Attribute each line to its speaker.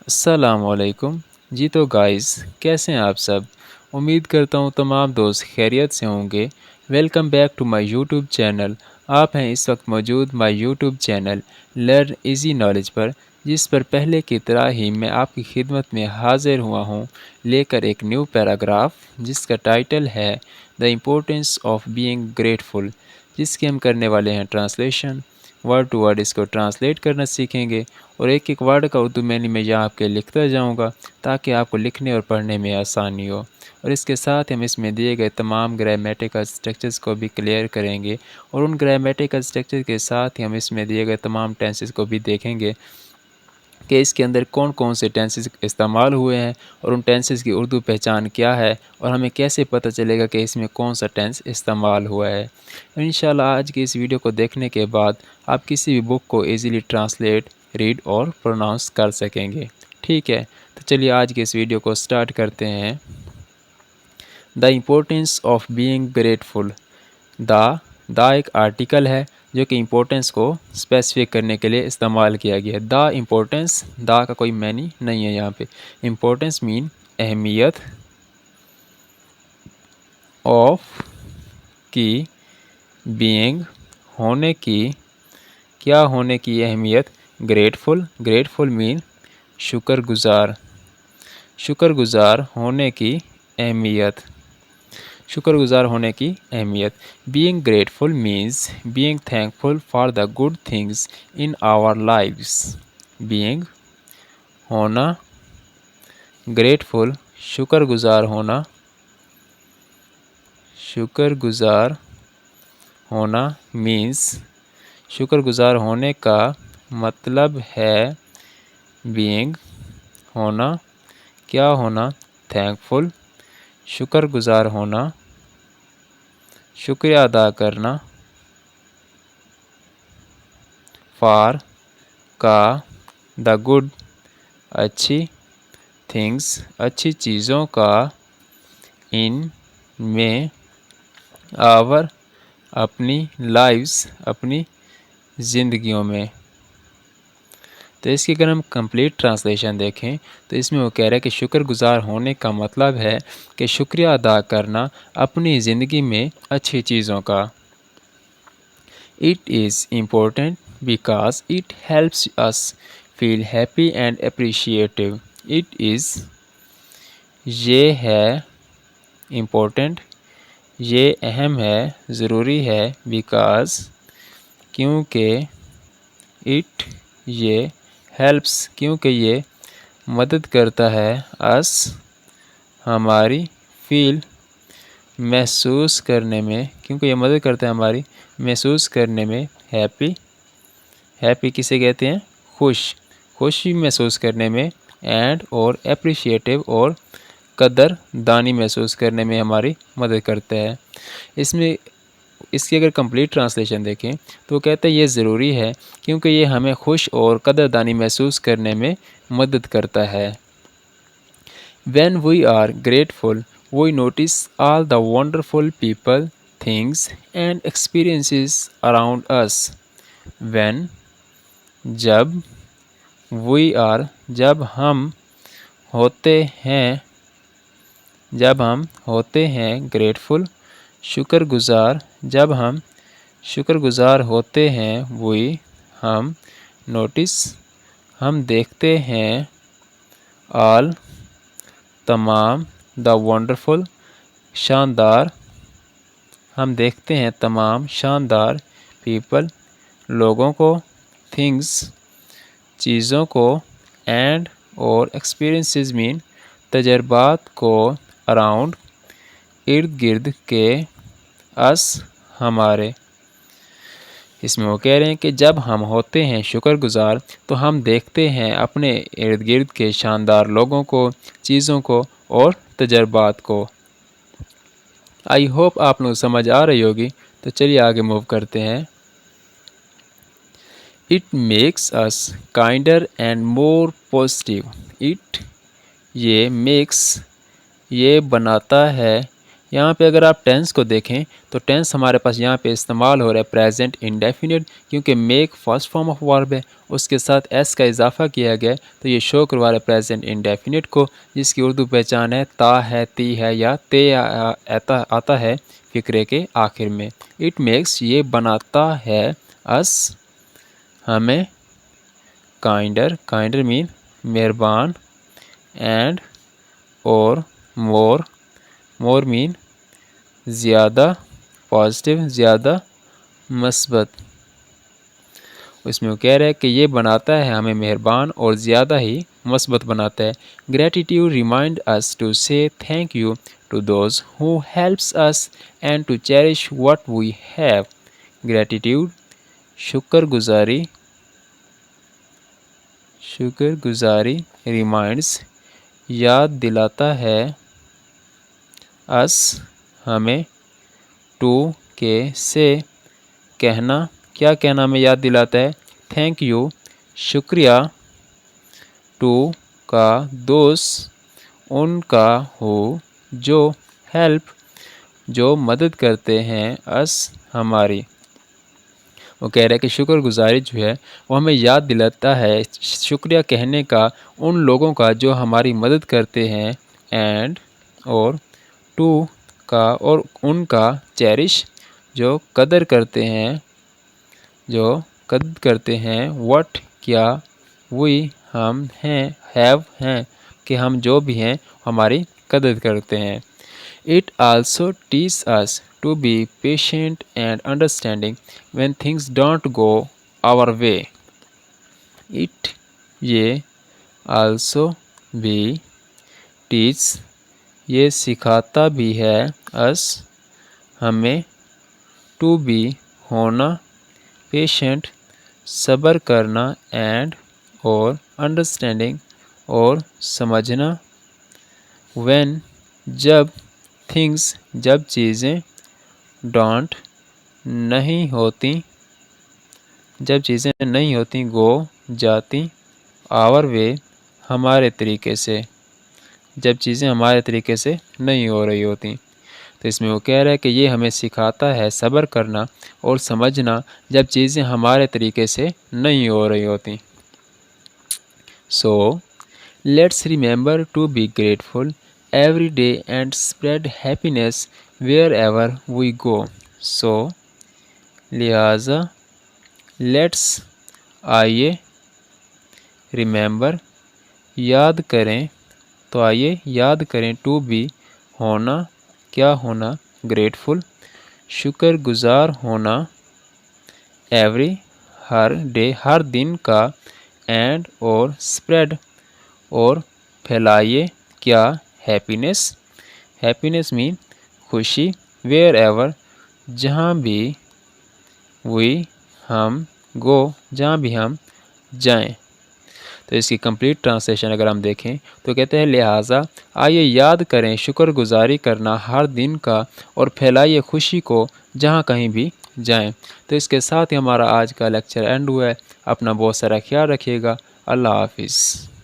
Speaker 1: السلام علیکم۔ جی تو گائز، کیسے ہیں آپ سب؟ امید کرتا ہوں تمام دوست خیریت سے ہوں گے۔ Welcome back to my YouTube channel. آپ ہیں اس وقت موجود my YouTube channel learn easy knowledge پر، جس پر پہلے کی طرح ہی میں آپ کی خدمت میں حاضر ہوا ہوں لے کر ایک نیو پیراگراف، جس کا ٹائٹل ہے دا امپورٹینس آف بینگ گریٹفل، جس کی ہم کرنے والے ہیں ٹرانسلیشن۔ ورڈ ٹو ورڈ اس کو ٹرانسلیٹ کرنا سیکھیں گے، اور ایک ایک ورڈ کا اردو معنی میں یہاں آپ کے لکھتا جاؤں گا تاکہ آپ کو لکھنے اور پڑھنے میں آسانی ہو۔ اور اس کے ساتھ ہم اس میں دیے گئے تمام گرامیٹیکل اسٹرکچرز کو بھی کلیئر کریں گے، اور ان گرامیٹیکل اسٹرکچر کے ساتھ ہی ہم اس میں دیے گئے تمام ٹینسز کو بھی دیکھیں گے کہ اس کے اندر کون کون سے ٹینسز استعمال ہوئے ہیں، اور ان ٹینسز کی اردو پہچان کیا ہے، اور ہمیں کیسے پتہ چلے گا کہ اس میں کون سا ٹینس استعمال ہوا ہے۔ انشاءاللہ آج کی اس ویڈیو کو دیکھنے کے بعد آپ کسی بھی بک کو ایزیلی ٹرانسلیٹ، ریڈ اور پروناؤنس کر سکیں گے۔ ٹھیک ہے، تو چلیے آج کے اس ویڈیو کو سٹارٹ کرتے ہیں۔ The importance of being grateful. The ایک آرٹیکل ہے جو کہ امپورٹینس کو اسپیسیفک کرنے کے لیے استعمال کیا گیا ہے۔ دا امپورٹینس، دا کا کوئی معنی نہیں ہے یہاں پہ۔ امپورٹینس مین اہمیت، آف کی، بینگ ہونے کی، کیا ہونے کی اہمیت، گریٹفل، گریٹفل مین شکر گزار، شکر گزار ہونے کی اہمیت، شکر گزار ہونے کی اہمیت۔ Being grateful means being thankful for the good things in our lives. Being ہونا، گریٹفل شکر گزار ہونا، شکر گزار ہونا مینز شکر گزار ہونے کا مطلب ہے بینگ ہونا، کیا ہونا، تھینکفل شکر گزار ہونا، شکریہ ادا کرنا، فار کا، دا گڈ اچھی، تھنگس اچھی چیزوں کا، ان میں، آور اپنی، لائفز اپنی زندگیوں میں۔ تو اس کی اگر ہم کمپلیٹ ٹرانسلیشن دیکھیں تو اس میں وہ کہہ رہا ہے کہ شکر گزار ہونے کا مطلب ہے کہ شکریہ ادا کرنا اپنی زندگی میں اچھی چیزوں کا۔ It is important because it helps us feel happy and appreciative. It is، یہ ہے، important یہ اہم ہے، ضروری ہے، because کیونکہ، it یہ، helps کیونکہ یہ مدد کرتا ہے، us ہماری، feel محسوس کرنے میں، کیونکہ یہ مدد کرتا ہے ہماری محسوس کرنے میں، happy، happy کسے کہتے ہیں، خوشی محسوس کرنے میں، and اور appreciative اور قدر دانی محسوس کرنے میں ہماری مدد کرتا ہے۔ اس کی اگر کمپلیٹ ٹرانسلیشن دیکھیں تو وہ کہتا ہے یہ ضروری ہے کیونکہ یہ ہمیں خوش اور قدر دانی محسوس کرنے میں مدد کرتا ہے۔ When we are grateful, we notice all the wonderful people, things and experiences around us. When جب we are جب ہم ہوتے ہیں grateful شکر گزار، جب ہم شکر گزار ہوتے ہیں we ہم notice ہم دیکھتے ہیں all تمام the wonderful شاندار ہم دیکھتے ہیں تمام شاندار people لوگوں کو things چیزوں کو and اور experiences mean تجربات کو around ارد گرد کے us ہمارے۔ اس میں وہ کہہ رہے ہیں کہ جب ہم ہوتے ہیں شکر گزار تو ہم دیکھتے ہیں اپنے ارد گرد کے شاندار لوگوں کو، چیزوں کو اور تجربات کو۔ آئی ہوپ آپ لوگ سمجھ آ رہی ہوگی، تو چلیے آگے موو کرتے ہیں۔ It makes us kinder and more positive. It یہ makes یہ بناتا ہے یہاں پہ اگر آپ ٹینس کو دیکھیں تو ٹینس ہمارے پاس یہاں پہ استعمال ہو رہا ہے پریزنٹ انڈیفینٹ، کیونکہ make first form of verb ہے، اس کے ساتھ ایس کا اضافہ کیا گیا ہے، تو یہ شو کروا رہا ہے پریزنٹ انڈیفینٹ کو، جس کی اردو پہچان ہے تا ہے، تی ہے یا تے آتا ہے فقرے کے آخر میں۔ اٹ میکس یہ بناتا ہے، اس ہمیں، کائنڈر مین مہربان، اینڈ اور مور مین زیادہ، پازیٹیو زیادہ مثبت۔ اس میں وہ کہہ رہا ہے کہ یہ بناتا ہے ہمیں مہربان اور زیادہ ہی مثبت بناتا ہے۔ Gratitude remind us to say thank you to those who helps us and to cherish what we have. Gratitude شکر گزاری ریمائنڈس یاد دلاتا ہے، اس ہمیں، ٹو کے سے کہنا، کیا کہنا ہمیں یاد دلاتا ہے، تھینک یو شکریہ، ٹو کا دوست، ان کا ہو جو، ہیلپ جو مدد کرتے ہیں، اس ہماری۔ وہ کہہ رہے ہیں کہ شکر گزاری جو ہے وہ ہمیں یاد دلاتا ہے شکریہ کہنے کا ان لوگوں کا جو ہماری مدد کرتے ہیں، اینڈ اور، ٹو کا اور ان کا، چیریش جو قدر کرتے ہیں، وٹ کیا، وی ہم ہیں، ہیو ہیں کہ ہم جو بھی ہیں ہماری قدر کرتے ہیں۔ It also teaches us to be patient and understanding when things don't go our way. It یہ also بھی teach یہ سکھاتا بھی ہے، us ہمیں، to be ہونا، patient صبر کرنا، and اور understanding اور سمجھنا، when جب، things جب چیزیں، don't نہیں ہوتی، go جاتی، our way ہمارے طریقے سے، جب چیزیں ہمارے طریقے سے نہیں ہو رہی ہوتی۔ تو اس میں وہ کہہ رہا ہے کہ یہ ہمیں سکھاتا ہے صبر کرنا اور سمجھنا جب چیزیں ہمارے طریقے سے نہیں ہو رہی ہوتی۔ So, let's remember to be grateful every day and spread happiness wherever we go. So, لہٰذا، let's آئیے، remember یاد کریں، تو آئیے یاد کریں، to be ہونا، کیا ہونا، grateful شکر گزار ہونا، every ہر ڈے ہر دن کا، اینڈ اور spread اور پھیلائیے، کیا، happiness مین خوشی، wherever جہاں بھی، we ہم، go جہاں بھی ہم جائیں۔ تو اس کی کمپلیٹ ٹرانسلیشن اگر ہم دیکھیں تو کہتے ہیں لہٰذا آئیے یاد کریں شکر گزاری کرنا ہر دن کا اور پھیلائیے خوشی کو جہاں کہیں بھی جائیں۔ تو اس کے ساتھ ہی ہمارا آج کا لیکچر اینڈ ہوا ہے۔ اپنا بہت سارا خیال رکھیے گا۔ اللہ حافظ۔